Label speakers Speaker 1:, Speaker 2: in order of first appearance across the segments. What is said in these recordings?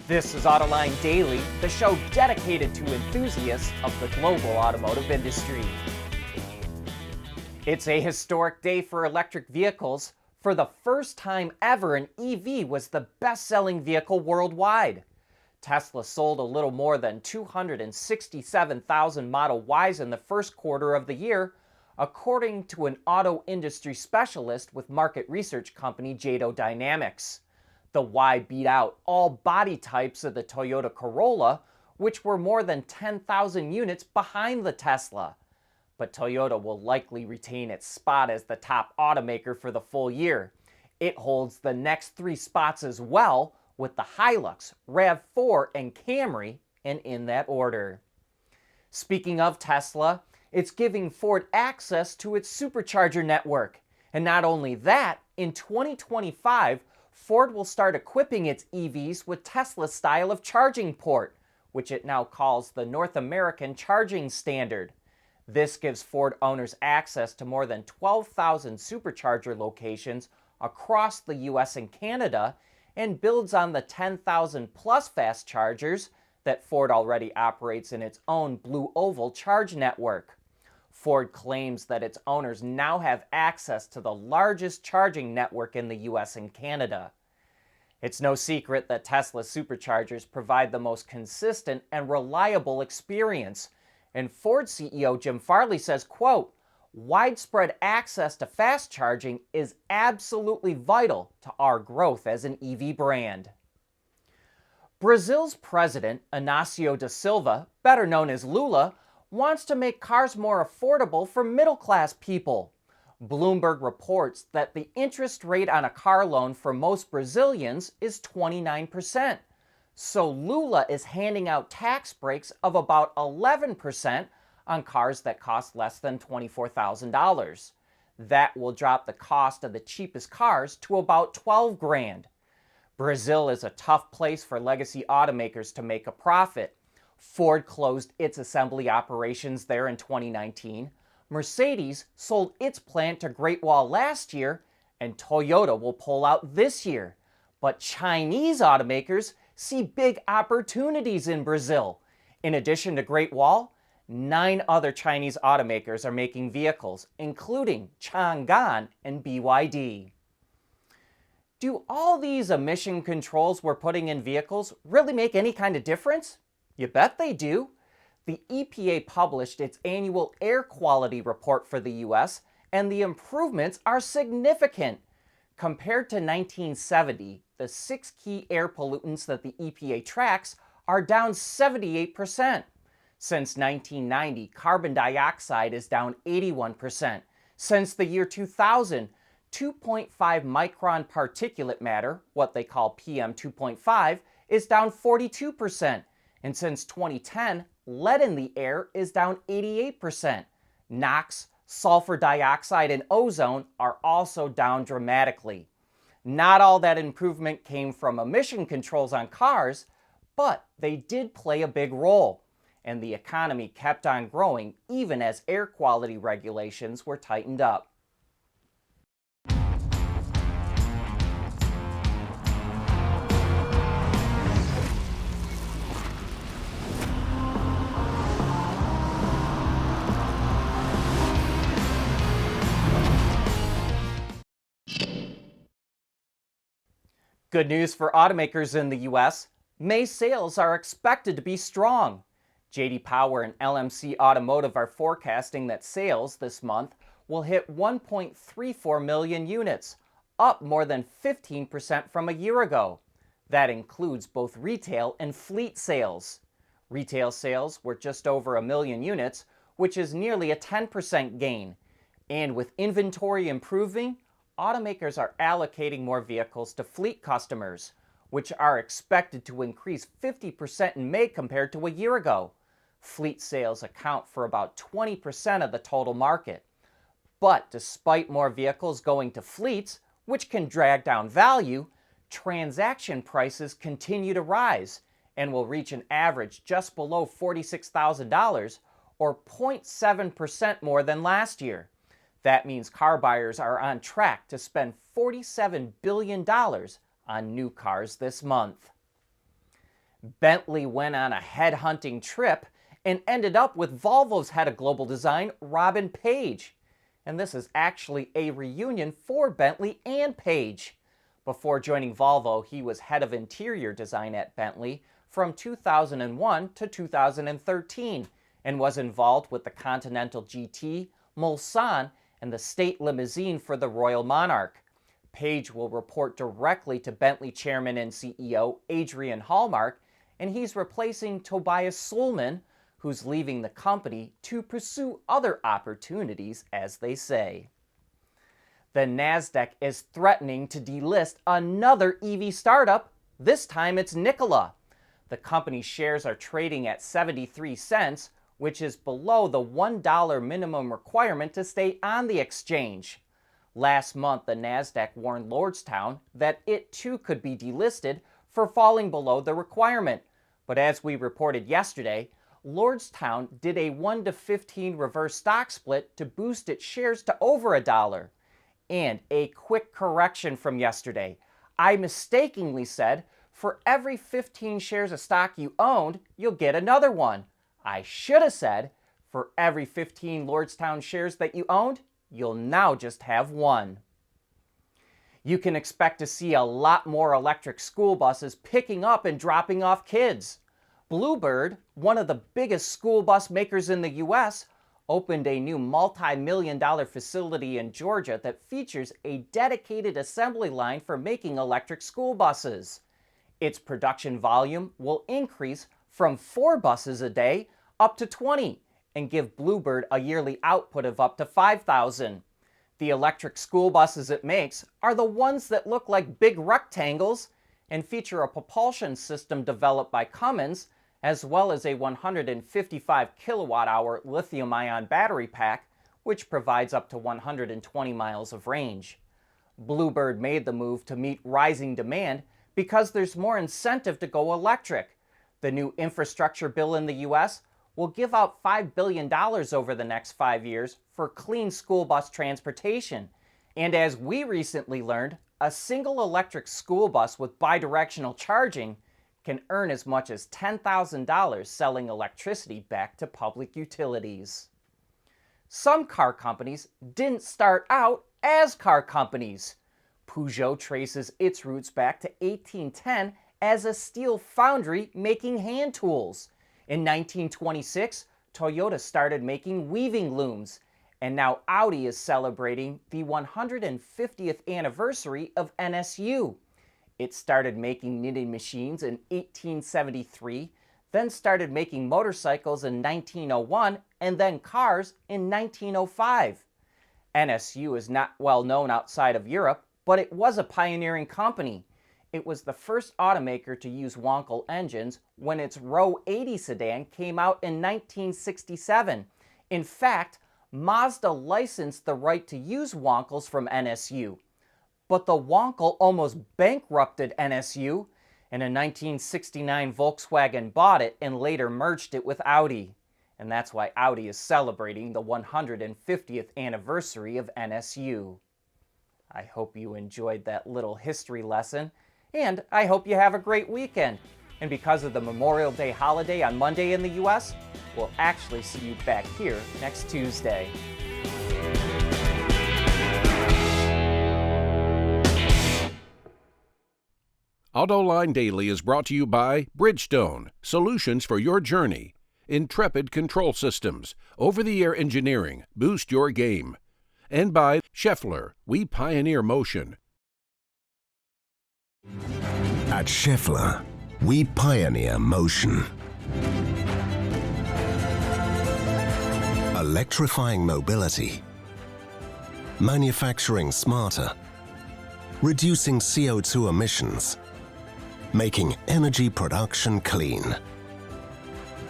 Speaker 1: This is Autoline Daily, the show dedicated to enthusiasts of the global automotive industry. It's a historic day for electric vehicles. For the first time ever, an EV was the best-selling vehicle worldwide. Tesla sold a little more than 267,000 Model Ys in the first quarter of the year, according to an auto industry specialist with market research company Jado Dynamics. The Y beat out all body types of the Toyota Corolla, which were more than 10,000 units behind the Tesla. But Toyota will likely retain its spot as the top automaker for the full year. It holds the next three spots as well, with the Hilux, RAV4, and Camry, and in that order. Speaking of Tesla, it's giving Ford access to its Supercharger network. And not only that, in 2025, Ford will start equipping its EVs with Tesla's style of charging port, which it now calls the North American Charging Standard. This gives Ford owners access to more than 12,000 Supercharger locations across the US and Canada and builds on the 10,000 plus fast chargers that Ford already operates in its own Blue Oval charge network. Ford claims that its owners now have access to the largest charging network in the US and Canada. It's no secret that Tesla Superchargers provide the most consistent and reliable experience. And Ford CEO Jim Farley says, quote, "Widespread access to fast charging is absolutely vital to our growth as an EV brand." Brazil's president, Inácio da Silva, better known as Lula, wants to make cars more affordable for middle-class people. Bloomberg reports that the interest rate on a car loan for most Brazilians is 29%. So Lula is handing out tax breaks of about 11% on cars that cost less than $24,000. That will drop the cost of the cheapest cars to about $12,000. Brazil is a tough place for legacy automakers to make a profit. Ford closed its assembly operations there in 2019. Mercedes sold its plant to Great Wall last year, and Toyota will pull out this year. But Chinese automakers see big opportunities in Brazil. In addition to Great Wall, 9 other Chinese automakers are making vehicles, including Changan and BYD. Do all these emission controls we're putting in vehicles really make any kind of difference? You bet they do. The EPA published its annual air quality report for the US, and the improvements are significant. Compared to 1970, the 6 key air pollutants that the EPA tracks are down 78%. Since 1990, carbon dioxide is down 81%. Since the year 2000, 2.5 micron particulate matter, what they call PM 2.5, is down 42%. And since 2010, lead in the air is down 88%. NOx, sulfur dioxide, and ozone are also down dramatically. Not all that improvement came from emission controls on cars, but they did play a big role. And the economy kept on growing even as air quality regulations were tightened up. Good news for automakers in the US. May sales are expected to be strong. J.D. Power and LMC Automotive are forecasting that sales this month will hit 1.34 million units, up more than 15% from a year ago. That includes both retail and fleet sales. Retail sales were just over 1 million units, which is nearly a 10% gain. And with inventory improving, automakers are allocating more vehicles to fleet customers, which are expected to increase 50% in May compared to a year ago. Fleet sales account for about 20% of the total market. But despite more vehicles going to fleets, which can drag down value, transaction prices continue to rise and will reach an average just below $46,000, or 0.7% more than last year. That means car buyers are on track to spend $47 billion on new cars this month. Bentley went on a headhunting trip and ended up with Volvo's head of global design, Robin Page. And this is actually a reunion for Bentley and Page. Before joining Volvo, he was head of interior design at Bentley from 2001 to 2013 and was involved with the Continental GT, Mulsanne, and the state limousine for the Royal Monarch. Page will report directly to Bentley chairman and CEO Adrian Hallmark, and he's replacing Tobias Sulman, who's leaving the company to pursue other opportunities, as they say. The NASDAQ is threatening to delist another EV startup. This time it's Nikola. The company's shares are trading at 73 cents, which is below the $1 minimum requirement to stay on the exchange. Last month, the NASDAQ warned Lordstown that it too could be delisted for falling below the requirement. But as we reported yesterday, Lordstown did a 1-to-15 reverse stock split to boost its shares to over $1. And a quick correction from yesterday. I mistakenly said, for every 15 shares of stock you owned, you'll get another one. I should have said, for every 15 Lordstown shares that you owned, you'll now just have one. You can expect to see a lot more electric school buses picking up and dropping off kids. Bluebird, one of the biggest school bus makers in the U.S., opened a new multi-million-dollar facility in Georgia that features a dedicated assembly line for making electric school buses. Its production volume will increase from 4 buses a day up to 20 and give Bluebird a yearly output of up to 5,000. The electric school buses it makes are the ones that look like big rectangles and feature a propulsion system developed by Cummins, as well as a 155 kilowatt-hour lithium-ion battery pack, which provides up to 120 miles of range. Bluebird made the move to meet rising demand because there's more incentive to go electric. The new infrastructure bill in the U.S. will give out $5 billion over the next 5 years for clean school bus transportation. And as we recently learned, a single electric school bus with bidirectional charging can earn as much as $10,000 selling electricity back to public utilities. Some car companies didn't start out as car companies. Peugeot traces its roots back to 1810 as a steel foundry making hand tools. In 1926, Toyota started making weaving looms, and now Audi is celebrating the 150th anniversary of NSU. It started making knitting machines in 1873, then started making motorcycles in 1901, and then cars in 1905. NSU is not well known outside of Europe, but it was a pioneering company. It was the first automaker to use Wankel engines when its Row 80 sedan came out in 1967. In fact, Mazda licensed the right to use Wankels from NSU. But the Wankel almost bankrupted NSU, and in 1969 Volkswagen bought it and later merged it with Audi. And that's why Audi is celebrating the 150th anniversary of NSU. I hope you enjoyed that little history lesson, and I hope you have a great weekend. And because of the Memorial Day holiday on Monday in the U.S., we'll actually see you back here next Tuesday.
Speaker 2: Autoline Daily is brought to you by Bridgestone, solutions for your journey. Intrepid Control Systems, over-the-air engineering, boost your game. And by Schaeffler, we pioneer motion.
Speaker 3: At Schaeffler, we pioneer motion. Electrifying mobility, manufacturing smarter, reducing CO2 emissions, making energy production clean.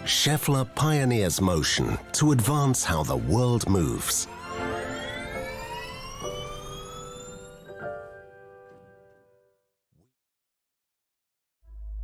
Speaker 3: Schaeffler pioneers motion to advance how the world moves.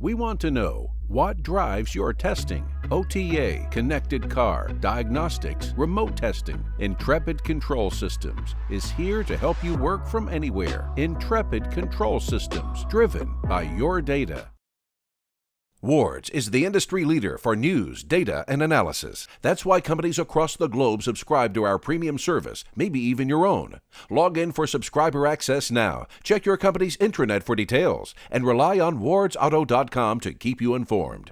Speaker 2: We want to know what drives your testing. OTA, connected car, diagnostics, remote testing. Intrepid Control Systems is here to help you work from anywhere. Intrepid Control Systems, driven by your data. Ward's is the industry leader for news, data, and analysis. That's why companies across the globe subscribe to our premium service, maybe even your own. Log in for subscriber access now. Check your company's intranet for details and rely on wardsauto.com to keep you informed.